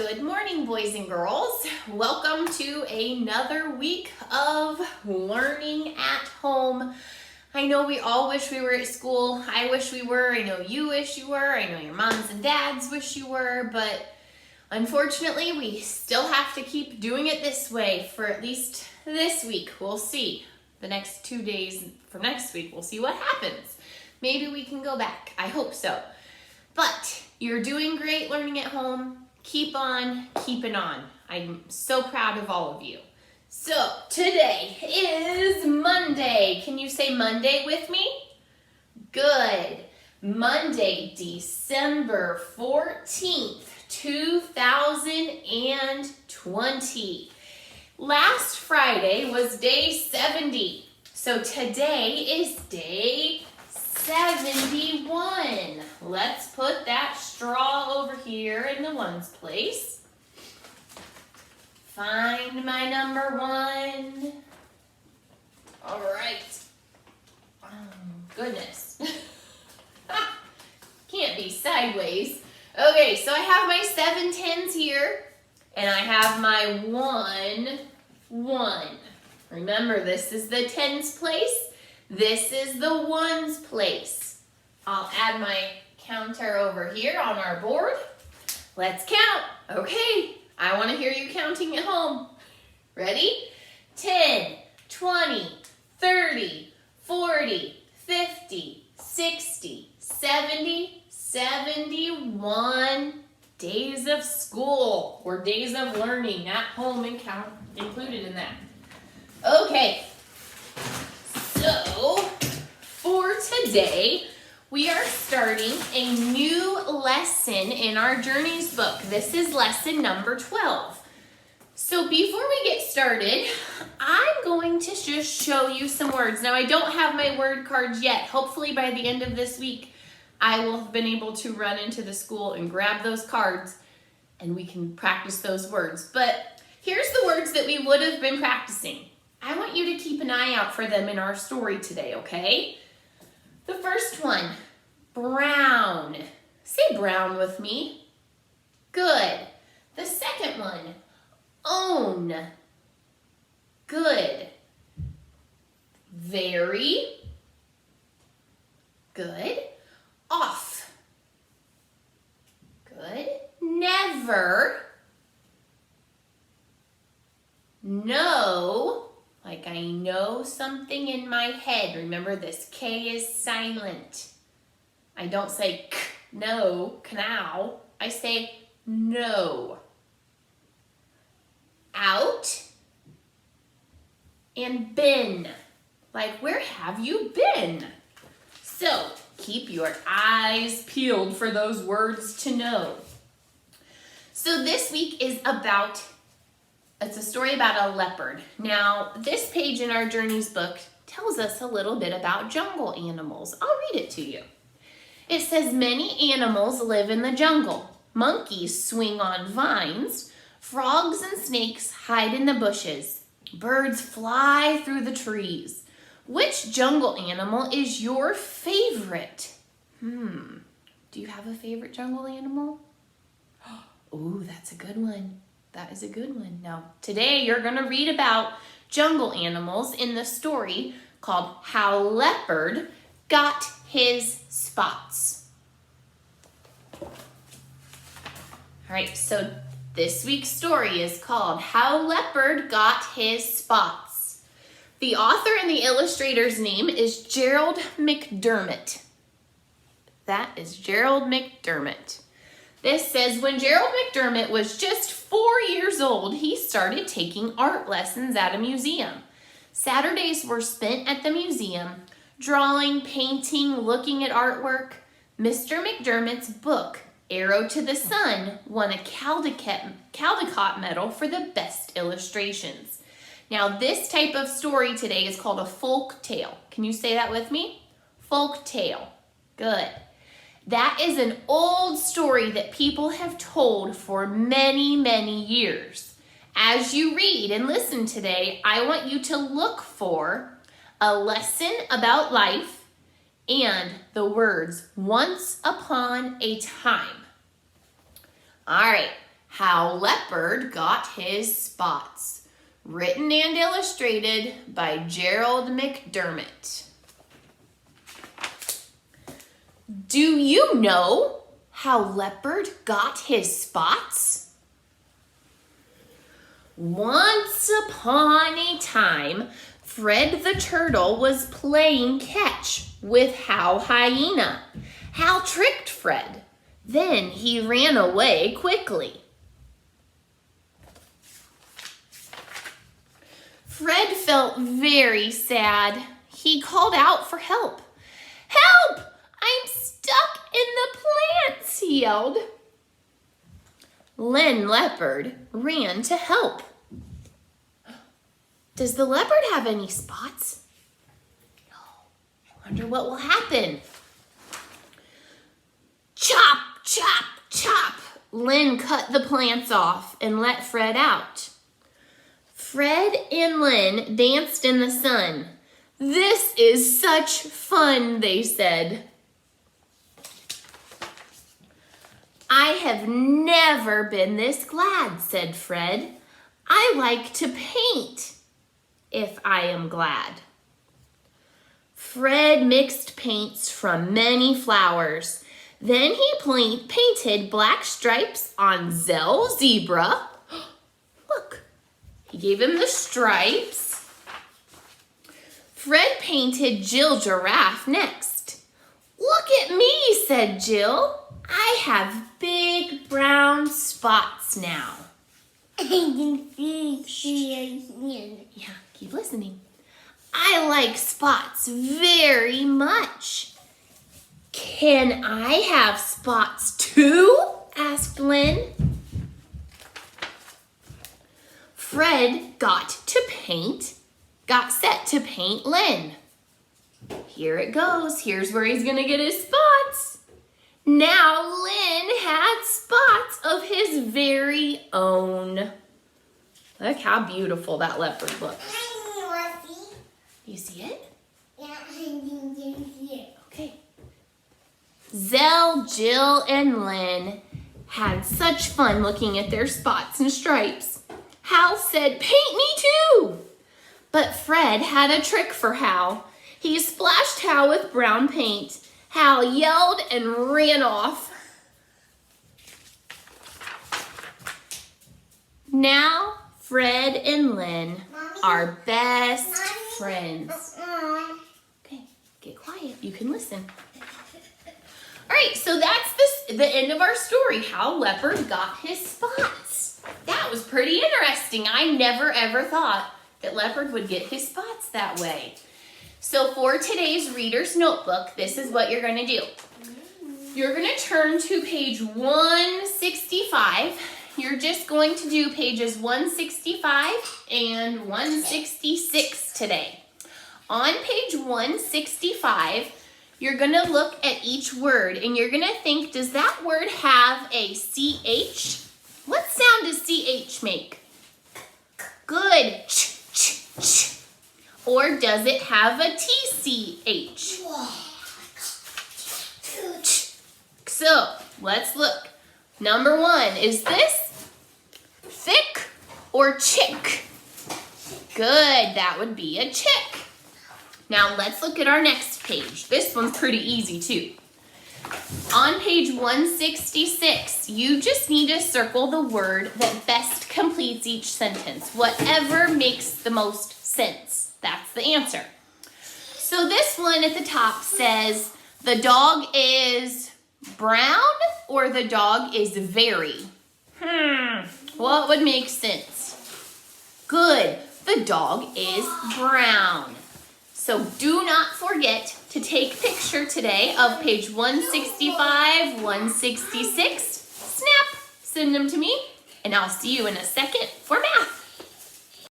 Good morning, boys and girls. Welcome to another week of learning at home. I know we all wish we were at school. I wish we were. I know you wish you were. I know your moms and dads wish you were, but unfortunately, we still have to keep doing it this way for at least this week. We'll see. The next 2 days from next week, we'll see what happens. Maybe we can go back. I hope so. But you're doing great learning at home. Keep on keeping on. I'm so proud of all of you. So today is Monday. Can you say Monday with me? Good. Monday, December 14th, 2020. Last Friday was day 70. So today is day 71. Let's put that straw over here in the ones place. Find my number one. All right. Oh, goodness. Can't be sideways. Okay, so I have my 7 tens here, and I have my 1, 1. Remember, this is the tens place. This is the ones place. I'll add my counter over here on our board. Let's count. Okay, I want to hear you counting at home. Ready? 10, 20, 30, 40, 50, 60, 70, 71 days of school or days of learning at home and count included in that. Okay. So, for today, we are starting a new lesson in our Journeys book. This is lesson number 12. So before we get started, I'm going to just show you some words. Now, I don't have my word cards yet. Hopefully by the end of this week, I will have been able to run into the school and grab those cards and we can practice those words. But here's the words that we would have been practicing. I want you to keep an eye out for them in our story today, okay? The first one, brown. Say brown with me. Good. The second one, own. Good. Very. Good. Off. Good. Never. No. Like I know something in my head. Remember, this K is silent. I don't say k, no, canal. I say no. Out and been. Like, where have you been? So, keep your eyes peeled for those words to know. So this week is about it's a story about a leopard. Now, this page in our Journeys book tells us a little bit about jungle animals. I'll read it to you. It says, many animals live in the jungle. Monkeys swing on vines. Frogs and snakes hide in the bushes. Birds fly through the trees. Which jungle animal is your favorite? Do you have a favorite jungle animal? Oh, that's a good one. That is a good one. Now, today you're going to read about jungle animals in the story called How Leopard Got His Spots. All right, so this week's story is called How Leopard Got His Spots. The author and the illustrator's name is Gerald McDermott. That is Gerald McDermott. This says, when Gerald McDermott was just 4 years old, he started taking art lessons at a museum. Saturdays were spent at the museum, drawing, painting, looking at artwork. Mr. McDermott's book, Arrow to the Sun, won a Caldecott Medal for the best illustrations. Now, this type of story today is called a folk tale. Can you say that with me? Folk tale. Good. That is an old story that people have told for many, many years. As you read and listen today, I want you to look for a lesson about life and the words once upon a time. All right, How Leopard Got His Spots. Written and illustrated by Gerald McDermott. Do you know how Leopard got his spots? Once upon a time, Fred the Turtle was playing catch with Hal Hyena. Hal tricked Fred. Then he ran away quickly. Fred felt very sad. He called out for help. "Help! I'm stuck in the plants," he yelled. Len Leopard ran to help. Does the leopard have any spots? No. I wonder what will happen. Chop, chop, chop. Len cut the plants off and let Fred out. Fred and Len danced in the sun. "This is such fun," they said. "I have never been this glad," said Fred. "I like to paint if I am glad." Fred mixed paints from many flowers. Then he painted black stripes on Zell Zebra. Look, he gave him the stripes. Fred painted Jill Giraffe next. "Look at me," said Jill. "I have big brown spots now." Yeah, keep listening. "I like spots very much." "Can I have spots too?" asked Len. Fred got set to paint Len. Here it goes. Here's where he's gonna get his spots. Now Len had spots of his very own. Look how beautiful that leopard looks. You see it? Yeah. Okay. Zell, Jill, and Len had such fun looking at their spots and stripes. Hal said, "Paint me too!" But Fred had a trick for Hal. He splashed Hal with brown paint. Hal yelled and ran off. Now Fred and Len are best friends. Okay, get quiet. You can listen. All right, so that's the end of our story, How Leopard Got His Spots. That was pretty interesting. I never ever thought that Leopard would get his spots that way. So for today's Reader's Notebook, this is what you're going to do. You're going to turn to page 165. You're just going to do pages 165 and 166 today. On page 165, you're going to look at each word and you're going to think, does that word have a CH? What sound does CH make? Good. Ch, ch, ch. Or does it have a TCH? So, let's look. Number 1, is this thick or chick? Good, that would be a chick. Now let's look at our next page. This one's pretty easy too. On page 166, you just need to circle the word that best completes each sentence. Whatever makes the most sense. That's the answer. So this one at the top says, the dog is brown or the dog is very? What would make sense? Good. The dog is brown. So do not forget to take picture today of page 165, 166. Snap, send them to me, and I'll see you in a second for math.